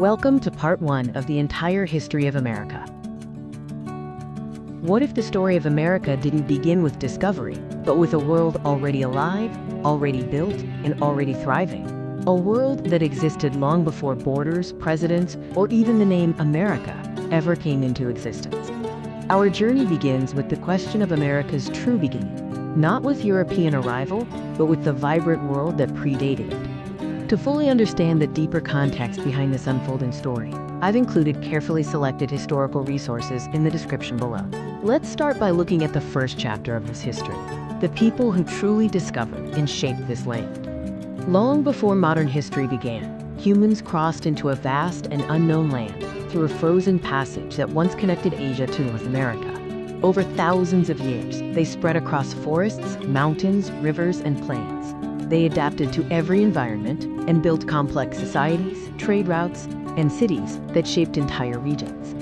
Welcome to part 1 of the entire history of America. What if the story of America didn't begin with discovery, but with a world already alive, already built, and already thriving? A world that existed long before borders, presidents, or even the name America ever came into existence. Our journey begins with the question of America's true beginning, not with European arrival, but with the vibrant world that predated it. To fully understand the deeper context behind this unfolding story, I've included carefully selected historical resources in the description below. Let's start by looking at the first chapter of this history, the people who truly discovered and shaped this land. Long before modern history began, humans crossed into a vast and unknown land through a frozen passage that once connected Asia to North America. Over thousands of years, they spread across forests, mountains, rivers, and plains. They adapted to every environment and built complex societies, trade routes, and cities that shaped entire regions.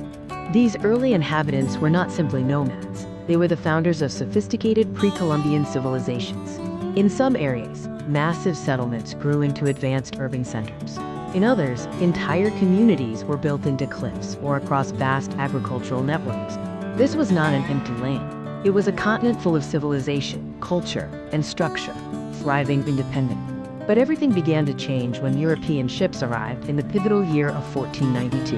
These early inhabitants were not simply nomads. They were the founders of sophisticated pre-Columbian civilizations. In some areas, massive settlements grew into advanced urban centers. In others, entire communities were built into cliffs or across vast agricultural networks. This was not an empty land. It was a continent full of civilization, culture, and structure, thriving independently. But everything began to change when European ships arrived in the pivotal year of 1492.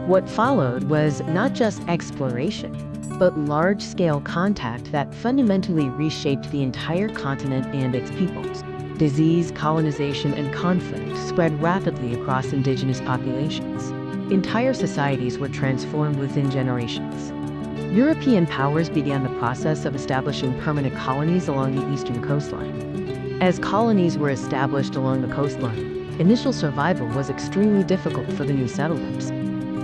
What followed was not just exploration, but large-scale contact that fundamentally reshaped the entire continent and its peoples. Disease, colonization, and conflict spread rapidly across indigenous populations. Entire societies were transformed within generations. European powers began the process of establishing permanent colonies along the eastern coastline. As colonies were established along the coastline, initial survival was extremely difficult for the new settlers.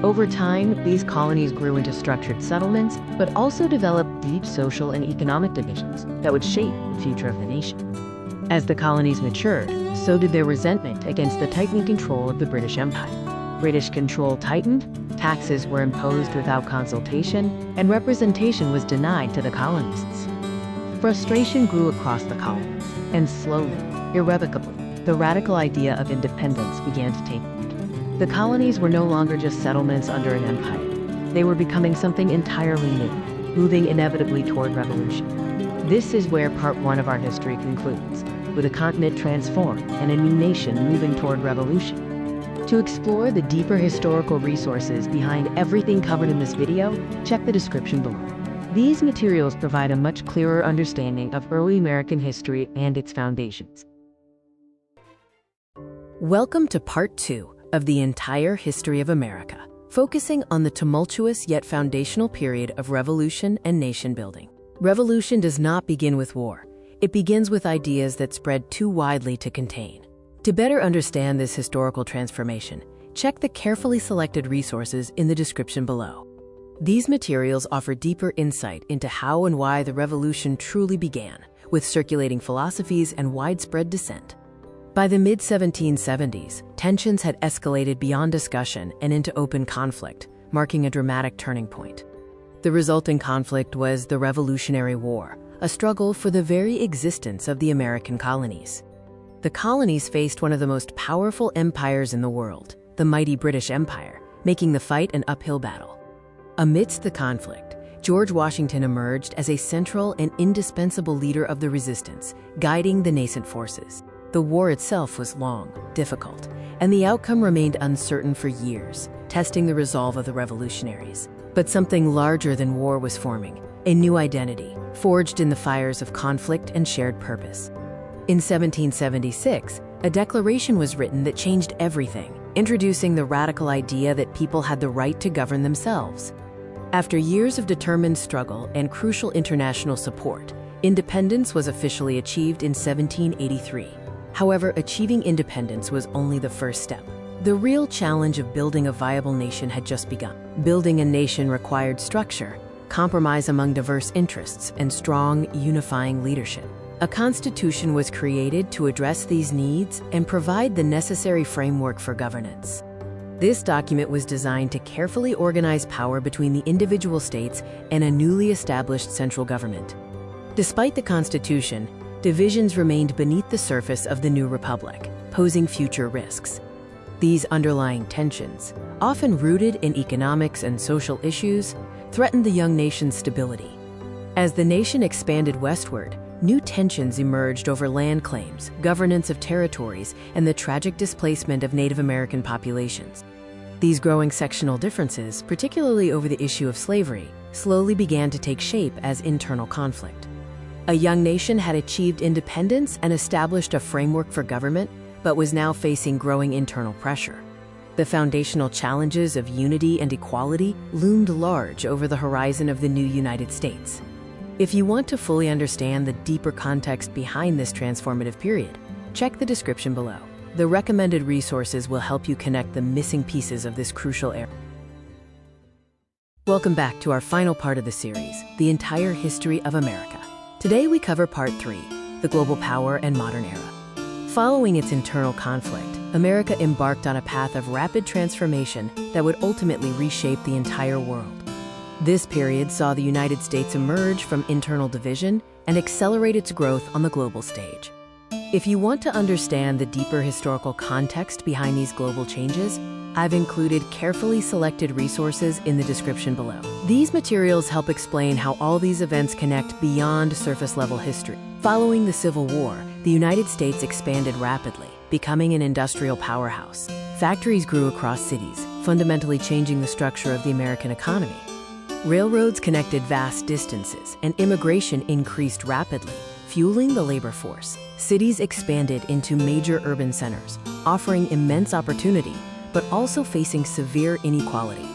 Over time, these colonies grew into structured settlements, but also developed deep social and economic divisions that would shape the future of the nation. As the colonies matured, so did their resentment against the tightening control of the British Empire. British control tightened, taxes were imposed without consultation, and representation was denied to the colonists. Frustration grew across the colonies, and slowly, irrevocably, the radical idea of independence began to take root. The colonies were no longer just settlements under an empire. They were becoming something entirely new, moving inevitably toward revolution. This is where part 1 of our history concludes, with a continent transformed and a new nation moving toward revolution. To explore the deeper historical resources behind everything covered in this video, check the description below. These materials provide a much clearer understanding of early American history and its foundations. Welcome to part 2 of the entire history of America, focusing on the tumultuous yet foundational period of revolution and nation building. Revolution does not begin with war. It begins with ideas that spread too widely to contain. To better understand this historical transformation, check the carefully selected resources in the description below. These materials offer deeper insight into how and why the revolution truly began, with circulating philosophies and widespread dissent. By the mid-1770s, tensions had escalated beyond discussion and into open conflict, marking a dramatic turning point. The resulting conflict was the Revolutionary War, a struggle for the very existence of the American colonies. The colonies faced one of the most powerful empires in the world, the mighty British Empire, making the fight an uphill battle. Amidst the conflict, George Washington emerged as a central and indispensable leader of the resistance, guiding the nascent forces. The war itself was long, difficult, and the outcome remained uncertain for years, testing the resolve of the revolutionaries. But something larger than war was forming, a new identity, forged in the fires of conflict and shared purpose. In 1776, a declaration was written that changed everything, introducing the radical idea that people had the right to govern themselves. After years of determined struggle and crucial international support, independence was officially achieved in 1783. However, achieving independence was only the first step. The real challenge of building a viable nation had just begun. Building a nation required structure, compromise among diverse interests, and strong, unifying leadership. A constitution was created to address these needs and provide the necessary framework for governance. This document was designed to carefully organize power between the individual states and a newly established central government. Despite the Constitution, divisions remained beneath the surface of the new republic, posing future risks. These underlying tensions, often rooted in economics and social issues, threatened the young nation's stability. As the nation expanded westward, new tensions emerged over land claims, governance of territories, and the tragic displacement of Native American populations. These growing sectional differences, particularly over the issue of slavery, slowly began to take shape as internal conflict. A young nation had achieved independence and established a framework for government, but was now facing growing internal pressure. The foundational challenges of unity and equality loomed large over the horizon of the new United States. If you want to fully understand the deeper context behind this transformative period, check the description below. The recommended resources will help you connect the missing pieces of this crucial era. Welcome back to our final part of the series, the entire history of America. Today we cover part 3, the global power and modern era. Following its internal conflict, America embarked on a path of rapid transformation that would ultimately reshape the entire world. This period saw the United States emerge from internal division and accelerate its growth on the global stage. If you want to understand the deeper historical context behind these global changes, I've included carefully selected resources in the description below. These materials help explain how all these events connect beyond surface-level history. Following the Civil War, the United States expanded rapidly, becoming an industrial powerhouse. Factories grew across cities, fundamentally changing the structure of the American economy. Railroads connected vast distances, and immigration increased rapidly, fueling the labor force. Cities expanded into major urban centers, offering immense opportunity, but also facing severe inequality.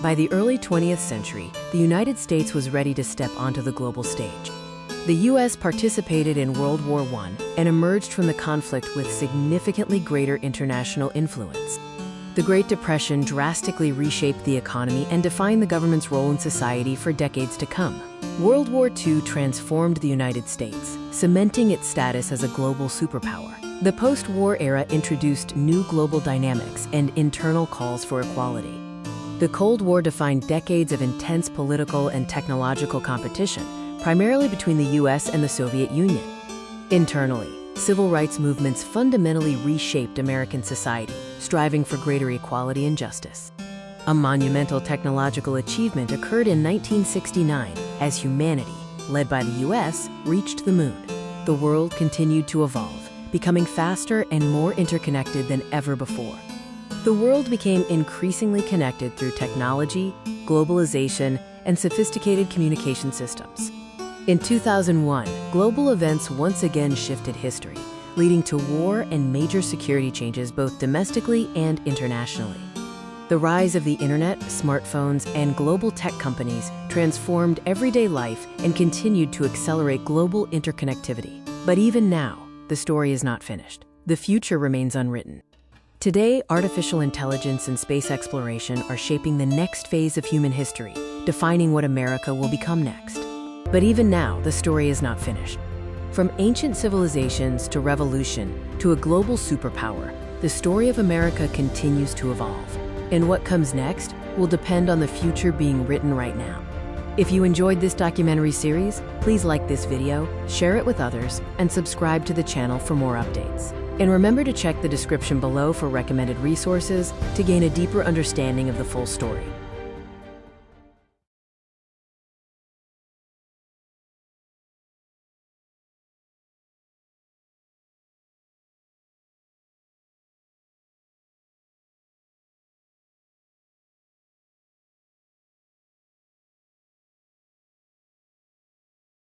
By the early 20th century, the United States was ready to step onto the global stage. The U.S. participated in World War I and emerged from the conflict with significantly greater international influence. The Great Depression drastically reshaped the economy and defined the government's role in society for decades to come. World War II transformed the United States, cementing its status as a global superpower. The post-war era introduced new global dynamics and internal calls for equality. The Cold War defined decades of intense political and technological competition, primarily between the U.S. and the Soviet Union. Internally, civil rights movements fundamentally reshaped American society, striving for greater equality and justice. A monumental technological achievement occurred in 1969 as humanity, led by the U.S., reached the moon. The world continued to evolve, becoming faster and more interconnected than ever before. The world became increasingly connected through technology, globalization, and sophisticated communication systems. In 2001, global events once again shifted history, leading to war and major security changes both domestically and internationally. The rise of the internet, smartphones, and global tech companies transformed everyday life and continued to accelerate global interconnectivity. But even now, the story is not finished. The future remains unwritten. Today, artificial intelligence and space exploration are shaping the next phase of human history, defining what America will become next. But even now, the story is not finished. From ancient civilizations to revolution to a global superpower, the story of America continues to evolve. And what comes next will depend on the future being written right now. If you enjoyed this documentary series, please like this video, share it with others, and subscribe to the channel for more updates. And remember to check the description below for recommended resources to gain a deeper understanding of the full story.